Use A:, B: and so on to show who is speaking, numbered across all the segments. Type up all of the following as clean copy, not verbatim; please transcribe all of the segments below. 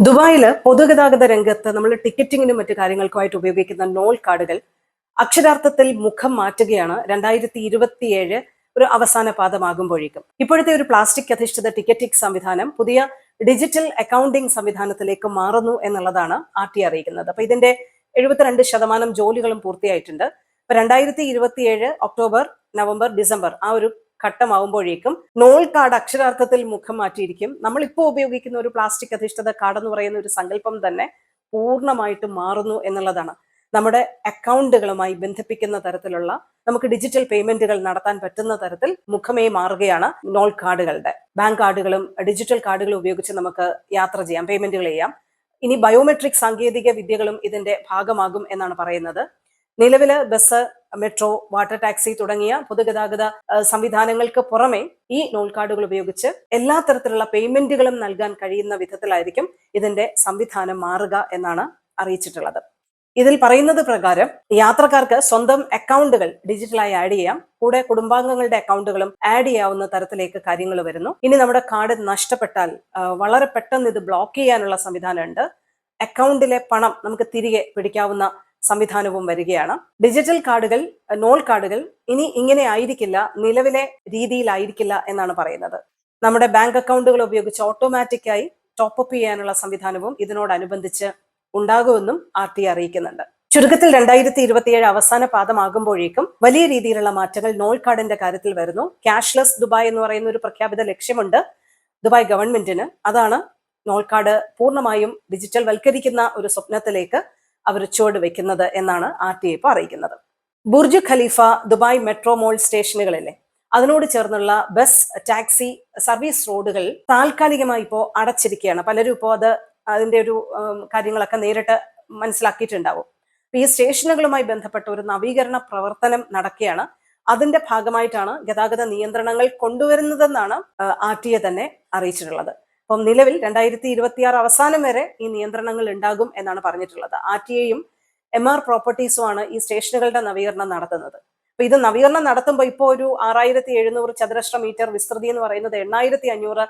A: ദുബായിൽ പൊതുഗതാഗത രംഗത്ത് നമ്മൾ ടിക്കറ്റിങ്ങിനും മറ്റു കാര്യങ്ങൾക്കുമായിട്ട് ഉപയോഗിക്കുന്ന നോൾ കാർഡുകൾ അക്ഷരാർത്ഥത്തിൽ മുഖം മാറ്റുകയാണ് 2027 ഒരു അവസാന പാദമാകുമ്പോഴേക്കും. ഇപ്പോഴത്തെ ഒരു പ്ലാസ്റ്റിക് അധിഷ്ഠിത ടിക്കറ്റിംഗ് സംവിധാനം പുതിയ ഡിജിറ്റൽ അക്കൗണ്ടിംഗ് സംവിധാനത്തിലേക്ക് മാറുന്നു എന്നുള്ളതാണ് RTA അറിയിക്കുന്നത്. അപ്പൊ ഇതിന്റെ 72% ജോലികളും പൂർത്തിയായിട്ടുണ്ട്. അപ്പൊ 2027 ഒക്ടോബർ, നവംബർ, ഡിസംബർ ആ ഒരു ഘട്ടമാവുമ്പോഴേക്കും നോൾ കാർഡ് അക്ഷരാർത്ഥത്തിൽ മുഖം മാറ്റിയിരിക്കും. നമ്മളിപ്പോൾ ഉപയോഗിക്കുന്ന ഒരു പ്ലാസ്റ്റിക് അധിഷ്ഠിത കാർഡ് എന്ന് പറയുന്ന ഒരു സങ്കല്പം തന്നെ പൂർണ്ണമായിട്ട് മാറുന്നു എന്നുള്ളതാണ്. നമ്മുടെ അക്കൗണ്ടുകളുമായി ബന്ധിപ്പിക്കുന്ന തരത്തിലുള്ള നമുക്ക് ഡിജിറ്റൽ പേയ്മെന്റുകൾ നടത്താൻ പറ്റുന്ന തരത്തിൽ മുഖമേ മാറുകയാണ് നോൾ കാർഡുകളുടെ. ബാങ്ക് കാർഡുകളും ഡിജിറ്റൽ കാർഡുകളും ഉപയോഗിച്ച് നമുക്ക് യാത്ര ചെയ്യാം, പേയ്മെന്റുകൾ ചെയ്യാം. ഇനി ബയോമെട്രിക് സാങ്കേതിക വിദ്യകളും ഇതിന്റെ ഭാഗമാകും എന്നാണ് പറയുന്നത്. നിലവില് ബസ്, മെട്രോ, വാട്ടർ ടാക്സി തുടങ്ങിയ പൊതുഗതാഗത സംവിധാനങ്ങൾക്ക് പുറമെ ഈ നോൾ കാർഡുകൾ ഉപയോഗിച്ച് എല്ലാ തരത്തിലുള്ള പേയ്മെന്റുകളും നൽകാൻ കഴിയുന്ന വിധത്തിലായിരിക്കും ഇതിന്റെ സംവിധാനം മാറുക എന്നാണ് അറിയിച്ചിട്ടുള്ളത്. ഇതിൽ പറയുന്നത് പ്രകാരം യാത്രക്കാർക്ക് സ്വന്തം അക്കൗണ്ടുകൾ ഡിജിറ്റലായി ആഡ് ചെയ്യാം. കൂടെ കുടുംബാംഗങ്ങളുടെ അക്കൗണ്ടുകളും ആഡ് ചെയ്യാവുന്ന തരത്തിലേക്ക് കാര്യങ്ങൾ വരുന്നു. ഇനി നമ്മുടെ കാർഡ് നഷ്ടപ്പെട്ടാൽ വളരെ പെട്ടെന്ന് ഇത് ബ്ലോക്ക് ചെയ്യാനുള്ള സംവിധാനമുണ്ട്. അക്കൗണ്ടിലെ പണം നമുക്ക് തിരികെ പിടിക്കാവുന്ന സംവിധാനവും വരികയാണ്. ഡിജിറ്റൽ കാർഡുകൾ, നോൾ കാർഡുകൾ ഇനി ഇങ്ങനെ ആയിരിക്കില്ല, നിലവിലെ രീതിയിലായിരിക്കില്ല എന്നാണ് പറയുന്നത്. നമ്മുടെ ബാങ്ക് അക്കൗണ്ടുകൾ ഉപയോഗിച്ച് ഓട്ടോമാറ്റിക്കായി ടോപ്പപ്പ് ചെയ്യാനുള്ള സംവിധാനവും ഇതിനോടനുബന്ധിച്ച് ഉണ്ടാകുമെന്നും RTA അറിയിക്കുന്നുണ്ട്. ചുരുക്കത്തിൽ 2027 അവസാന പാദമാകുമ്പോഴേക്കും വലിയ രീതിയിലുള്ള മാറ്റങ്ങൾ നോൾ കാർഡിന്റെ കാര്യത്തിൽ വരുന്നു. ക്യാഷ്ലെസ് ദുബായ് എന്ന് പറയുന്ന ഒരു പ്രഖ്യാപിത ലക്ഷ്യമുണ്ട് ദുബായ് ഗവൺമെന്റിന്. അതാണ് നോൾ കാർഡ് പൂർണ്ണമായും ഡിജിറ്റൽ വൽക്കരിക്കുന്ന ഒരു സ്വപ്നത്തിലേക്ക് അവർ ചുവട് വെക്കുന്നത് എന്നാണ് RTA ഇപ്പോൾ അറിയിക്കുന്നത്. ബുർജ് ഖലീഫ ദുബായ് മെട്രോ മോൾ സ്റ്റേഷനുകളിലെ അതിനോട് ചേർന്നുള്ള ബസ്, ടാക്സി സർവീസ് റോഡുകൾ താൽക്കാലികമായി ഇപ്പോൾ അടച്ചിരിക്കുകയാണ്. പലരും ഇപ്പോൾ അതിന്റെ ഒരു കാര്യങ്ങളൊക്കെ നേരിട്ട് മനസ്സിലാക്കിയിട്ടുണ്ടാവും. ഈ സ്റ്റേഷനുകളുമായി ബന്ധപ്പെട്ട ഒരു നവീകരണ പ്രവർത്തനം നടക്കുകയാണ്. അതിന്റെ ഭാഗമായിട്ടാണ് ഗതാഗത നിയന്ത്രണങ്ങൾ കൊണ്ടുവരുന്നതെന്നാണ് RTA തന്നെ അറിയിച്ചിട്ടുള്ളത്. അപ്പം നിലവിൽ 2026 അവസാനം വരെ ഈ നിയന്ത്രണങ്ങൾ ഉണ്ടാകും എന്നാണ് പറഞ്ഞിട്ടുള്ളത്. RTAയും MR പ്രോപ്പർട്ടീസുമാണ് ഈ സ്റ്റേഷനുകളുടെ നവീകരണം നടത്തുന്നത്. അപ്പൊ ഇത് നവീകരണം നടത്തുമ്പോൾ ഇപ്പോൾ ഒരു 6700 ചതുരശ്ര മീറ്റർ വിസ്തൃതി എന്ന് പറയുന്നത് 8500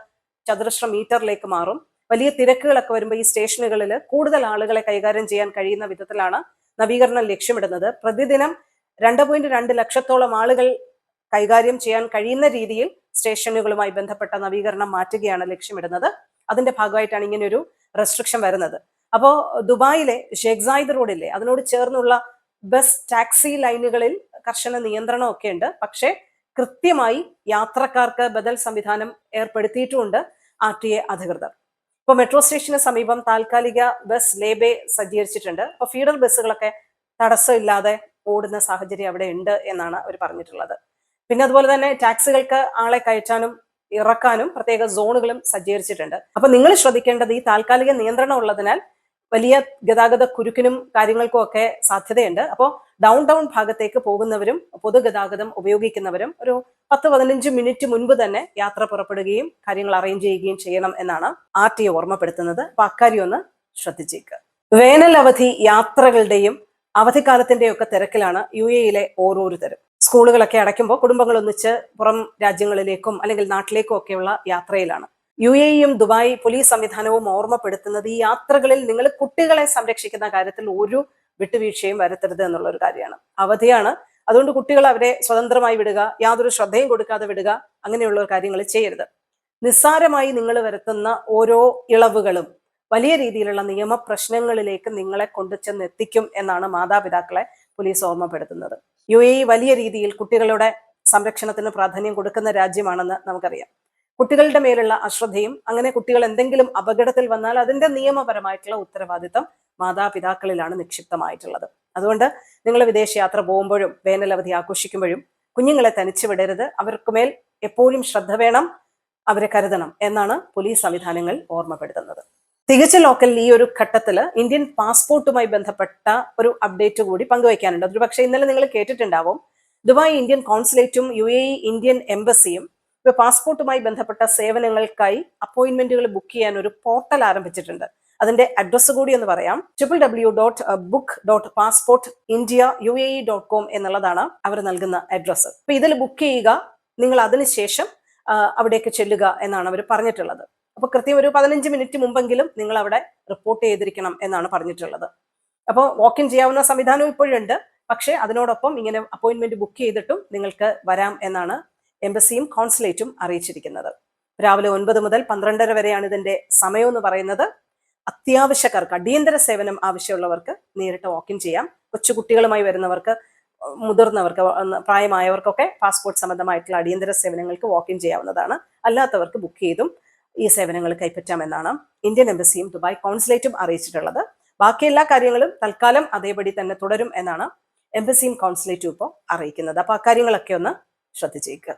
A: ചതുരശ്ര മീറ്ററിലേക്ക് മാറും. വലിയ തിരക്കുകളൊക്കെ വരുമ്പോൾ ഈ സ്റ്റേഷനുകളിൽ കൂടുതൽ ആളുകളെ കൈകാര്യം ചെയ്യാൻ കഴിയുന്ന വിധത്തിലാണ് നവീകരണം ലക്ഷ്യമിടുന്നത്. പ്രതിദിനം 2.2 ലക്ഷത്തോളം ആളുകൾ കൈകാര്യം ചെയ്യാൻ കഴിയുന്ന രീതിയിൽ സ്റ്റേഷനുകളുമായി ബന്ധപ്പെട്ട നവീകരണം മാറ്റുകയാണ് ലക്ഷ്യമിടുന്നത്. അതിന്റെ ഭാഗമായിട്ടാണ് ഇങ്ങനെ ഒരു റെസ്ട്രിക്ഷൻ വരുന്നത്. അപ്പോൾ ദുബായിലെ ഷേഖ് സായിദ് റോഡിലെ അതിനോട് ചേർന്നുള്ള ബസ്, ടാക്സി ലൈനുകളിൽ കർശന നിയന്ത്രണമൊക്കെ ഉണ്ട്. പക്ഷേ കൃത്യമായി യാത്രക്കാർക്ക് ബദൽ സംവിധാനം ഏർപ്പെടുത്തിയിട്ടുമുണ്ട് RTA അധികൃതർ. ഇപ്പോൾ മെട്രോ സ്റ്റേഷന് സമീപം താൽക്കാലിക ബസ് ലേബേ സജ്ജീകരിച്ചിട്ടുണ്ട്. അപ്പോൾ ഫീഡർ ബസ്സുകളൊക്കെ തടസ്സമില്ലാതെ ഓടുന്ന സാഹചര്യം അവിടെ ഉണ്ട് എന്നാണ് അവർ പറഞ്ഞിട്ടുള്ളത്. പിന്നെ അതുപോലെ തന്നെ ടാക്സികൾക്ക് ആളെ കയറ്റാനും ഇറക്കാനും പ്രത്യേക സോണുകളും സജ്ജീകരിച്ചിട്ടുണ്ട്. അപ്പൊ നിങ്ങൾ ശ്രദ്ധിക്കേണ്ടത് ഈ താൽക്കാലിക നിയന്ത്രണം ഉള്ളതിനാൽ വലിയ ഗതാഗത കുരുക്കിനും കാര്യങ്ങൾക്കും ഒക്കെ സാധ്യതയുണ്ട്. അപ്പോൾ ഡൗൺ ഭാഗത്തേക്ക് പോകുന്നവരും പൊതുഗതാഗതം ഉപയോഗിക്കുന്നവരും ഒരു 10-15 മിനിറ്റ് മുൻപ് തന്നെ യാത്ര പുറപ്പെടുകയും കാര്യങ്ങൾ അറേഞ്ച് ചെയ്യുകയും ചെയ്യണം എന്നാണ് RTA ഓർമ്മപ്പെടുത്തുന്നത്. അപ്പൊ അക്കാര്യം ഒന്ന് ശ്രദ്ധിച്ചേക്ക്. വേനൽ അവധി യാത്രകളുടെയും അവധിക്കാലത്തിന്റെയും ഒക്കെ തിരക്കിലാണ് UAE ഓരോരുത്തരും. സ്കൂളുകളൊക്കെ അടയ്ക്കുമ്പോൾ കുടുംബങ്ങൾ ഒന്നിച്ച് പുറം രാജ്യങ്ങളിലേക്കും അല്ലെങ്കിൽ നാട്ടിലേക്കും ഒക്കെയുള്ള യാത്രയിലാണ്. UAEയും ദുബായ് പോലീസ് സംവിധാനവും ഓർമ്മപ്പെടുത്തുന്നത് ഈ യാത്രകളിൽ നിങ്ങൾ കുട്ടികളെ സംരക്ഷിക്കുന്ന കാര്യത്തിൽ ഒരു വിട്ടുവീഴ്ചയും വരുത്തരുത് എന്നുള്ള ഒരു കാര്യമാണ്. അവധിയാണ്, അതുകൊണ്ട് കുട്ടികൾ അവരെ സ്വതന്ത്രമായി വിടുക, യാതൊരു ശ്രദ്ധയും കൊടുക്കാതെ വിടുക, അങ്ങനെയുള്ള കാര്യങ്ങൾ ചെയ്യരുത്. നിസ്സാരമായി നിങ്ങൾ വരുത്തുന്ന ഓരോ ഇളവുകളും വലിയ രീതിയിലുള്ള നിയമപ്രശ്നങ്ങളിലേക്ക് നിങ്ങളെ കൊണ്ടുചെന്നെത്തിക്കും എന്നാണ് മാതാപിതാക്കളെ പോലീസ് ഓർമ്മപ്പെടുത്തുന്നത്. UAE വലിയ രീതിയിൽ കുട്ടികളുടെ സംരക്ഷണത്തിന് പ്രാധാന്യം കൊടുക്കുന്ന രാജ്യമാണെന്ന് നമുക്കറിയാം. കുട്ടികളുടെ മേലുള്ള അശ്രദ്ധയും അങ്ങനെ കുട്ടികൾ എന്തെങ്കിലും അപകടത്തിൽ വന്നാൽ അതിന്റെ നിയമപരമായിട്ടുള്ള ഉത്തരവാദിത്തം മാതാപിതാക്കളിലാണ് നിക്ഷിപ്തമായിട്ടുള്ളത്. അതുകൊണ്ട് നിങ്ങൾ വിദേശയാത്ര പോകുമ്പോഴും വേനലവധി ആഘോഷിക്കുമ്പോഴും കുഞ്ഞുങ്ങളെ തനിച്ചു വിടരുത്. അവർക്കുമേൽ എപ്പോഴും ശ്രദ്ധ വേണം, അവരെ കരുതണം എന്നാണ് പോലീസ് സംവിധാനങ്ങൾ ഓർമ്മപ്പെടുത്തുന്നത്. തികച്ച ലോക്കൽ ഈ ഒരു ഘട്ടത്തിൽ ഇന്ത്യൻ പാസ്പോർട്ടുമായി ബന്ധപ്പെട്ട ഒരു അപ്ഡേറ്റ് കൂടി പങ്കുവയ്ക്കാനുണ്ട്. അതൊരു പക്ഷേ ഇന്നലെ നിങ്ങൾ കേട്ടിട്ടുണ്ടാവും. ദുബായ് ഇന്ത്യൻ കോൺസുലേറ്റും UAE ഇന്ത്യൻ എംബസിയും ഇപ്പോൾ പാസ്പോർട്ടുമായി ബന്ധപ്പെട്ട സേവനങ്ങൾക്കായി അപ്പോയിന്റ്മെന്റുകൾ ബുക്ക് ചെയ്യാൻ ഒരു പോർട്ടൽ ആരംഭിച്ചിട്ടുണ്ട്. അതിന്റെ അഡ്രസ്സ് കൂടി എന്ന് പറയാം. www.book.passportindia.uae.com എന്നുള്ളതാണ് അവർ നൽകുന്ന അഡ്രസ്സ്. അപ്പൊ ഇതിൽ ബുക്ക് ചെയ്യുക, നിങ്ങൾ അതിനുശേഷം അവിടേക്ക് ചെല്ലുക എന്നാണ് അവർ പറഞ്ഞിട്ടുള്ളത്. അപ്പോൾ കൃത്യം ഒരു 15 മിനിറ്റ് മുമ്പെങ്കിലും നിങ്ങൾ അവിടെ റിപ്പോർട്ട് ചെയ്തിരിക്കണം എന്നാണ് പറഞ്ഞിട്ടുള്ളത്. അപ്പോൾ വാക്ക് ഇൻ ചെയ്യാവുന്ന സംവിധാനം ഇപ്പോഴുണ്ട്. പക്ഷേ അതിനോടൊപ്പം ഇങ്ങനെ അപ്പോയിന്റ്മെന്റ് ബുക്ക് ചെയ്തിട്ടും നിങ്ങൾക്ക് വരാം എന്നാണ് എംബസിയും കോൺസുലേറ്റും അറിയിച്ചിരിക്കുന്നത്. രാവിലെ 9 മുതൽ 12:30 വരെയാണ് ഇതിന്റെ സമയം എന്ന് പറയുന്നത്. അത്യാവശ്യക്കാർക്ക്, അടിയന്തര സേവനം ആവശ്യമുള്ളവർക്ക് നേരിട്ട് വാക്ക് ഇൻ ചെയ്യാം. കൊച്ചുകുട്ടികളുമായി വരുന്നവർക്ക്, മുതിർന്നവർക്ക്, പ്രായമായവർക്കൊക്കെ പാസ്പോർട്ട് സംബന്ധമായിട്ടുള്ള അടിയന്തര സേവനങ്ങൾക്ക് വാക്ക് ഇൻ ചെയ്യാവുന്നതാണ്. അല്ലാത്തവർക്ക് ബുക്ക് ചെയ്തും ഈ സേവനങ്ങൾ കൈപ്പറ്റാമെന്നാണ് ഇന്ത്യൻ എംബസിയും ദുബായ് കോൺസുലേറ്റും അറിയിച്ചിട്ടുള്ളത്. ബാക്കി എല്ലാ കാര്യങ്ങളും തൽക്കാലം അതേപടി തന്നെ തുടരും എന്നാണ് എംബസിയും കോൺസുലേറ്റും ഇപ്പോൾ അറിയിക്കുന്നത്. അപ്പൊ അക്കാര്യങ്ങളൊക്കെ ഒന്ന് ശ്രദ്ധിച്ചേക്കുക.